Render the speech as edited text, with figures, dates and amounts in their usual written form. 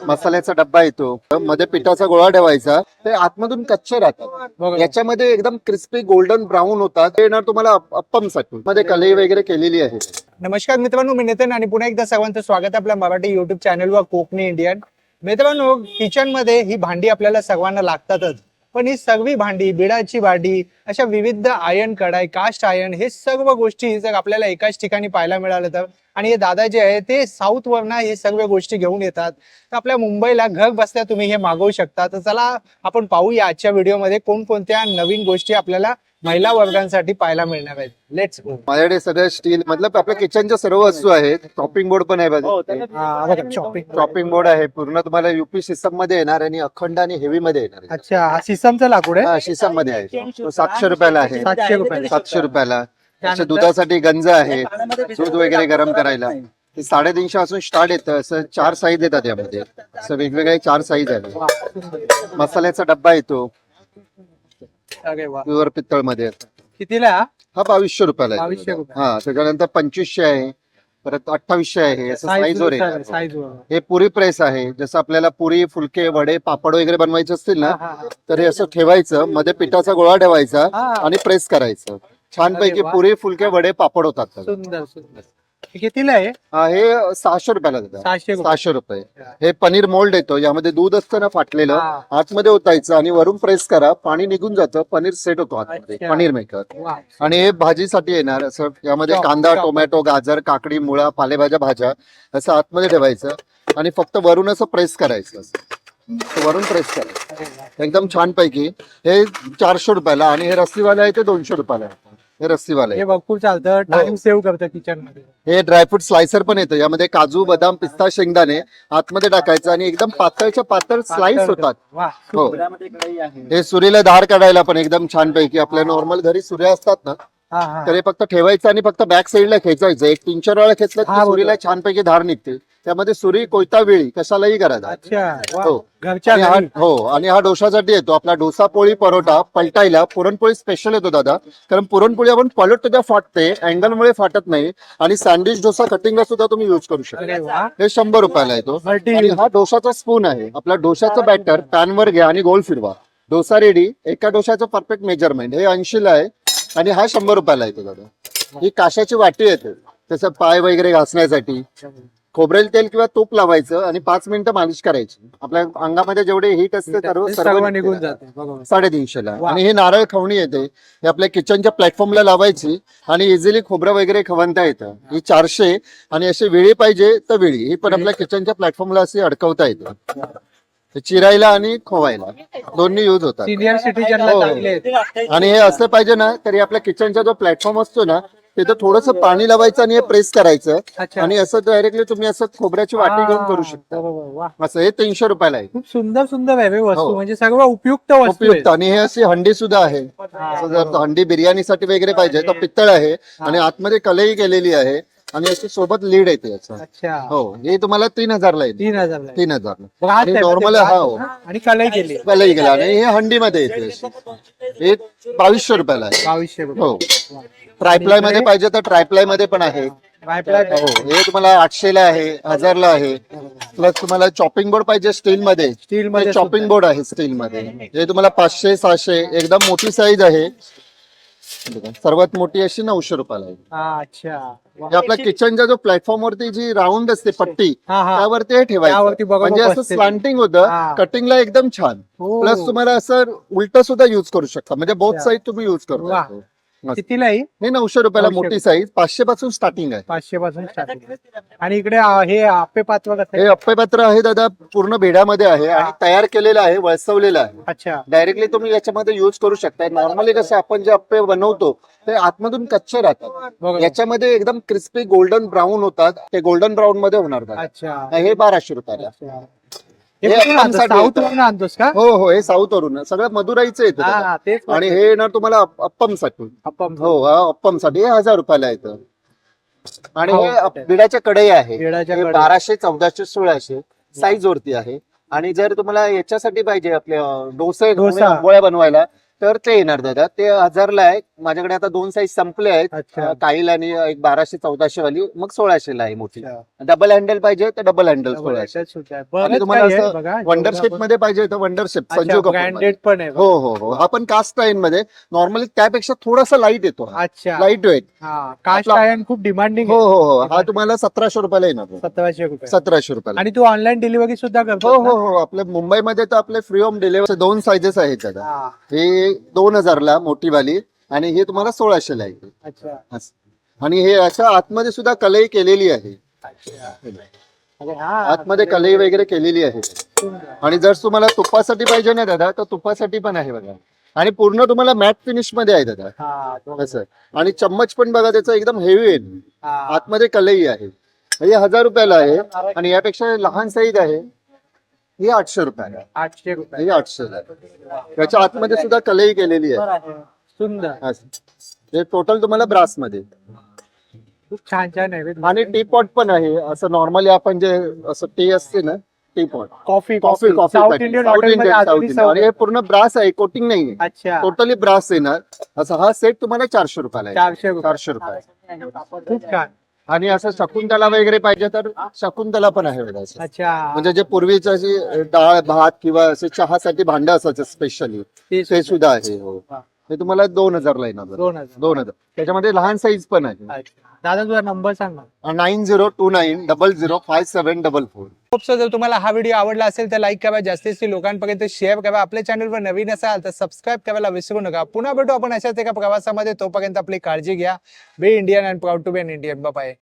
मसाल्याचा डब्बा येतो, मध्ये पिठाचा गोळा ठेवायचा, ते आतमधून कच्चे राहतात, याच्यामध्ये एकदम क्रिस्पी गोल्डन ब्राऊन होतात. ते येणार तुम्हाला अप्पम साठी, मध्ये कलई वगैरे केलेली आहे. नमस्कार मित्रांनो, मी नितीन आणि पुन्हा एकदा सर्वांचं स्वागत आहे आपल्या मराठी युट्यूब चॅनलवर कोकणी इंडियन. मित्रांनो, किचन मध्ये ही भांडी आपल्याला सर्वांना लागतातच, पण ही सगळी भांडी, बिडाची भांडी, अशा विविध आयर्न कढाई, कास्ट आयर्न, हे सर्व गोष्टी जर आपल्याला एकाच ठिकाणी पाहायला मिळालं तर, आणि हे दादा जे आहे ते साऊथ वरनं हे सर्व गोष्टी घेऊन येतात, तर आपल्या मुंबईला घर बसल्या तुम्ही हे मागवू शकता. तर चला आपण पाहूया आजच्या व्हिडिओमध्ये कोणकोणत्या नवीन गोष्टी आपल्याला महिला वर्गांसाठी पाहायला मिळणार आहेत. Let's go. माझ्याकडे सगळं स्टील, मतलब आपल्या किचनच्या सर्व वस्तू आहेत. चॉपिंग बोर्ड पण आहे, चॉपिंग बोर्ड आहे, पूर्ण तुम्हाला युपी सिस्टम मध्ये येणार आणि अखंड आणि हेवी मध्ये येणार. अच्छा, हा सिसमचा लाकूड आहे. सिस्टम मध्ये आहे. तो 700 रुपयाला आहे. 700 रुपयाला. 700 रुपयाला. त्याच्या दुधासाठी गंज आहे, दूध वगैरे गरम करायला. ते 350 पासून स्टार्ट येतं. असं 4 साईज येतात यामध्ये, असं वेगवेगळे 4 साईज आहेत. मसाल्याचा डब्बा येतो, अरे वा, प्युअर पित्तळ मध्ये. कितीला हा 2200 रुपयाला आहे. 2200 रुपये. हा, त्याच्यानंतर 2500 आहे, परत 2800 आहे, असं साईज वर आहे. साईज हे पुरी प्रेस आहे. जसं आपल्याला पुरी, फुलके, वडे, पापड वगैरे बनवायचे असतील ना, तर हे असं ठेवायचं, मध्ये पिठाचा गोळा ठेवायचा आणि प्रेस करायचं. छानपैकी पुरी, फुलके, वडे, पापड होतात. सुंदर सुंदर. हे कितीला आहे? हे 600 रुपयाला देतात. 600 रुपये. हे पनीर मोल्ड येतो, यामध्ये दूध असतं ना फाटलेलं, आतमध्ये ओतायचं आणि वरून प्रेस करा, पाणी निघून जातं, पनीर सेट होतो आतमध्ये, पनीर मेकर. आणि हे भाजीसाठी येणार, असं यामध्ये कांदा, टोमॅटो, गाजर, काकडी, मुळा, पालेभाज्या, भाज्या असं आतमध्ये ठेवायचं आणि फक्त वरून असं प्रेस करायचं, वरून प्रेस करायचं एकदम छानपैकी. हे 400 रुपयाला. आणि हे रस्सीवाला आहे ते 200 रुपयाला आहे. हे रस्सीवाला आहे. हे भरपूर चालतं, टाइम सेव्ह करतं किचन मध्ये. हे ड्रायफ्रूट स्लायसर पण येतं, यामध्ये काजू, बदाम, पिस्ता, शेंगदाणे आतमध्ये टाकायचं आणि एकदम पातळच्या पातळ स्लाइस होतात. हो, हे सुरीला धार काढायला पण एकदम छानपैकी. आपल्या नॉर्मल घरी सुऱ्या असतात ना, तर हे फक्त ठेवायचं आणि फक्त बॅक साईडला खेचायचं. एक 3-4 वेळा खेचलं तर सुरीला छानपैकी धार निघते. त्यामध्ये सुरी, कोयता, वेळी कशालाही करायचा. हो, आणि हा डोशासाठी येतो. आपला डोसा, पोळी, परोठा पलटायला. पुरणपोळी स्पेशल येतो दादा, कारण पुरणपोळी आपण पलटतो त्या फाटते, अँगल मुळे फाटत नाही. आणि सँडविच डोसा कटिंगला सुद्धा तुम्ही युज करू शकता. हे 100 रुपयाला येतो. हा डोशाचा स्पून आहे. आपला डोशाचं बॅटर पॅनवर घ्या आणि गोल फिरवा, डोसा रेडी. एका डोशाचं परफेक्ट मेजरमेंट. हे 80 ला आहे आणि हा 100 रुपयाला येतो दादा. ही काशाची वाटी येते, त्याचं पाय वगैरे घासण्यासाठी. खोबरेल तेल किंवा तूप लावायचं आणि 5 मिनिटं मालिश करायची. आपल्या अंगामध्ये जेवढे हीट असते सर्व निघून जाते. 350 ला. आणि हे नारळ खवणी येते, हे आपल्या किचनच्या प्लॅटफॉर्मला लावायची आणि इझिली खोबरं वगैरे खवणता येतं. ही 400. आणि अशी वेळी पाहिजे तर वेळी, ही पण आपल्या किचनच्या प्लॅटफॉर्मला अशी अडकवता येतं. चिरायला आणि खोवायला दोन्ही युज होतात. Senior citizen. आणि हे असं पाहिजे ना, तरी आपल्या किचनचा जो प्लॅटफॉर्म असतो ना, तिथं थोडस पाणी लावायचं आणि हे प्रेस करायचं. आणि असं डायरेक्टली तुम्ही असं खोबऱ्याची वाटी घेऊन करू शकता. असं हे 300 रुपयाला आहे. खूप सुंदर सुंदर आहे वस्तू, म्हणजे सर्व उपयुक्त वस्तू. आणि हे अशी हंडी सुद्धा आहे. जर हंडी बिर्याणीसाठी वगैरे पाहिजे तर पित्तळ आहे आणि आतमध्ये कलई केलेली आहे आणि अशी सोबत लीड येते याचा. हो, हे तुम्हाला 3000 ला येईल. 3000 नॉर्मल. आणि कलई गेला. आणि हे हंडी मध्ये येते. हे 2200 रुपयाला आहे. 2200. हो, ट्रायप्लाय मध्ये पाहिजे तर ट्रायप्लाय मध्ये पण आहे. हो, हे तुम्हाला 800 ला आहे, 1000 ला आहे. प्लस तुम्हाला चॉपिंग बोर्ड पाहिजे स्टील मध्ये चॉपिंग बोर्ड आहे स्टील मध्ये. हे तुम्हाला 500-600. एकदम मोठी साईज आहे, सर्वात मोठी अशी 900 रुपयाला आहे. अच्छा. हे आपल्या किचनच्या जो प्लॅटफॉर्म वरती जी राऊंड असते पट्टी, त्यावरती हे ठेवायचं, म्हणजे असं स्लांटिंग होतं, कटिंगला एकदम छान. प्लस तुम्हाला असं उलट सुद्धा युज करू शकता, म्हणजे बोथ साईड तुम्ही युज करू शकता. कितीला आहे? हे 900 रुपयाला मोठी साईज. 500 पासून स्टार्टिंग आहे. 500 पासून स्टार्टिंग. आणि इकडे हे आप्पे पात्र. हे अप्पे पात्र आहे दादा, पूर्ण बेड्यामध्ये आहे आणि तयार केलेलं आहे, वळसवलेलं आहे. अच्छा. डायरेक्टली तुम्ही याच्यामध्ये युज करू शकता. नॉर्मली कसं आपण जे अप्पे बनवतो ते आतमधून कच्चे राहतात, याच्यामध्ये एकदम क्रिस्पी गोल्डन ब्राऊन होतात. ते गोल्डन ब्राऊन मध्ये होणार. अच्छा. हे 1200 रुपयाला. साऊथ वरून आणतोस का? हो, हे साऊथ वरून सगळं मदुराईचं येतं. आणि हे येणार तुम्हाला अप्पम साठी. हो, अप्पम साठी 1000 रुपयाला येतं. आणि हे बिडाच्या कढई आहे, 1200, 1400, 1600 साईज वरती आहे. आणि जर तुम्हाला याच्यासाठी पाहिजे आपल्या डोसा गोळ्या बनवायला, तर ते येणार दादा, ते 1000ला आहे. माझ्याकडे आता 2 साईज संपले आहेत, अच्छा काईल आणि एक 1200-1400 वाली, मग 1600 ला आहे मोठी. अच्छा. डबल हँडल पाहिजे तर डबल हँडल 1600. याच्यात सुद्धा आहे. आणि बरंच तुम्हाला काही आहे असं बघा, वंडर जेवढं शेप आपण- मध्ये पाहिजे तर वंडर शेप अच्छा, संजू कपूर ब्रँडेड पण आहे हो हो हो. हा पण कास्ट आयर्न मध्ये नॉर्मली त्यापेक्षा थोडासा लाईट येतो, अच्छा लाईट वेट. हा कास्ट आपला- आयर्न खूप डिमांडिंग हो हो हो. हा तुम्हाला 1700 रुपयाला येणार, 1700 रुपये 1700 रुपयाला. आणि तू ऑनलाईन डिलिव्हरी सुद्धा करतो हो हो हो. आपल्या मुंबईमध्ये तर आपले फ्री होम डिलिव्हरी 2 साईजेस आहेत दादा. हे 2000ला मोठी वाली आणि हे तुम्हाला 1600 ला येते. अच्छा असं. आणि हे अशा आतमध्ये सुद्धा कलई केलेली आहे, अच्छा अरे हा आतमध्ये कलई वगैरे केलेली आहे. आणि जर तुम्हाला तुपासाठी पाहिजे ना दादा, तर तुपासाठी पण आहे बघा. आणि पूर्ण तुम्हाला मॅट फिनिश मध्ये आहे दादा, हा असं. आणि चम्मच पण बघा त्याचा एकदम हेवी आहे, हा. आतमध्ये कलई आहे. हे 1000 रुपयाला आहे. आणि यापेक्षा लहान साईज आहे, ही 800 रुपयाला. 800 रुपये ही 800 ला आहे. त्याच्या आतमध्ये सुद्धा कलई केलेली आहे, सुंदर असं. हे टोटल तुम्हाला ब्रास मध्ये. खूप छान छान आहे आणि टी पॉट पण आहे, असं नॉर्मली आपण जे असं टी असते ना, T pot, coffee coffee coffee south packet. Indian South hotel Indian, South Indian. आणि हे पूर्ण ब्रास आहे, कोटिंग नाही, अच्छा टोटली ब्रास येणार. असा हा सेट तुम्हाला 400 रुपयाला आहे. 400 रुपये 400 रुपये. खूप छान आणि असं शकुंतला वगैरे पाहिजे तर शकुंतला पण आहे बघा असं. अच्छा म्हणजे जे पूर्वीचं अशी डाळ भात किंवा असे चहासाठी भांड असायचं स्पेशली, ते सुद्धा आहे. हो. हे तुम्हाला 2000ला येणार. 2000 2000. त्याच्यामध्ये लहान साईज पण आहे. अच्छा. दादा तुझा नंबर सांग ना. 9029005744. खूप जर तुम्हाला हा व्हिडिओ आवडला असेल तर लाईक करा, जास्तीत लोकांपर्यंत शेअर करा. आपल्या चॅनलवर नवीन असाल तर सबस्क्राईब करायला विसरू नका. पुन्हा भेटू आपण अशाच एका प्रवासामध्ये. तोपर्यंत आपली काळजी घ्या. Be Indian and proud to be an Indian. Bye.